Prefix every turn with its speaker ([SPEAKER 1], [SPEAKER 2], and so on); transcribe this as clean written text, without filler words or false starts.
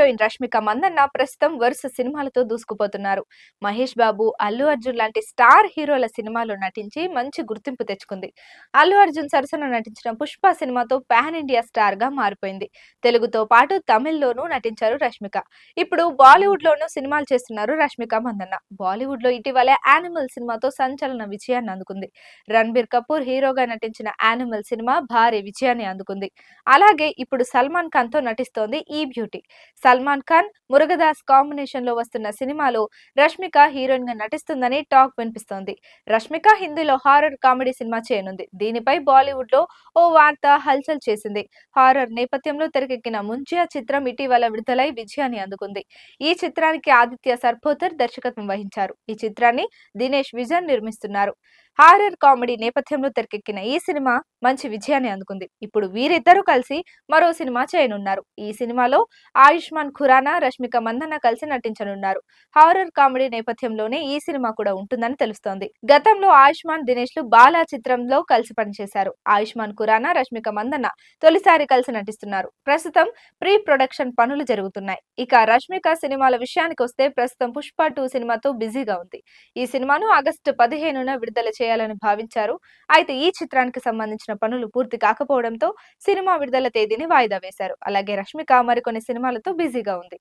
[SPEAKER 1] Heroine Rashmika Mandanna ప్రస్తుతం వరుస సినిమాలతో దూసుకుపోతున్నారు. మహేష్ బాబు, అల్లు అర్జున్ లాంటి స్టార్ హీరోల సినిమాలో నటించి మంచి గుర్తింపు తెచ్చుకుంది. అల్లు అర్జున్ సరసన నటించిన పుష్ప సినిమాతో పాన్ ఇండియా స్టార్ గా మారిపోయింది. తెలుగుతో పాటు తమిళ్లోనూ నటించారు రష్మిక. ఇప్పుడు బాలీవుడ్ లోనూ సినిమాలు చేస్తున్నారు రష్మిక మందన్న. బాలీవుడ్ లో ఇటీవల యానిమల్ సినిమాతో సంచలన విజయాన్ని అందుకుంది. రణబీర్ కపూర్ హీరోగా నటించిన యానిమల్ సినిమా భారీ విజయాన్ని అందుకుంది. అలాగే ఇప్పుడు సల్మాన్ ఖాన్ తో నటిస్తోంది ఈ బ్యూటీ. సల్మాన్ ఖాన్, మురుగదాస్ కాంబినేషన్ లో వస్తున్న సినిమాలో రష్మిక హీరోయిన్ గా నటిస్తుందని టాక్ వినిపిస్తోంది. రష్మిక హిందీలో హారర్ కామెడీ సినిమా చేయనుంది. దీనిపై బాలీవుడ్ లో ఓ వార్త హల్చల్ చేసింది. హారర్ నేపథ్యంలో తెరకెక్కిన ముంజియా చిత్రం ఇటీవల విడుదలై విజయాన్ని అందుకుంది. ఈ చిత్రానికి ఆదిత్య సర్పోతర్ దర్శకత్వం వహించారు. ఈ చిత్రాన్ని దినేష్ విజన్ నిర్మిస్తున్నారు. హారర్ కామెడీ నేపథ్యంలో తెరకెక్కిన ఈ సినిమా మంచి విజయాన్ని అందుకుంది. ఇప్పుడు వీరిద్దరూ కలిసి మరో సినిమా చేయనున్నారు. ఈ సినిమాలో ఆయుష్మాన్ ఖురానా, రష్మిక మందన్న కలిసి నటించనున్నారు. హారర్ కామెడీ నేపథ్యంలోనే ఈ సినిమా కూడా ఉంటుందని తెలుస్తోంది. గతంలో ఆయుష్మాన్, దినేష్ లు బాలా చిత్రంలో కలిసి పనిచేశారు. ఆయుష్మాన్ ఖురానా, రష్మిక మందన్న తొలిసారి కలిసి నటిస్తున్నారు. ప్రస్తుతం ప్రీ ప్రొడక్షన్ పనులు జరుగుతున్నాయి. ఇక రష్మిక సినిమాల విషయానికి వస్తే ప్రస్తుతం పుష్ప 2 సినిమాతో బిజీగా ఉంది. ఈ సినిమాను ఆగస్టు 15న విడుదల చేయాలని భావించారు. అయితే ఈ చిత్రానికి సంబంధించిన పనులు పూర్తి కాకపోవడంతో సినిమా విడుదల తేదీని వాయిదా వేశారు. అలాగే రష్మిక మరికొన్ని సినిమాలతో బిజీగా ఉంది.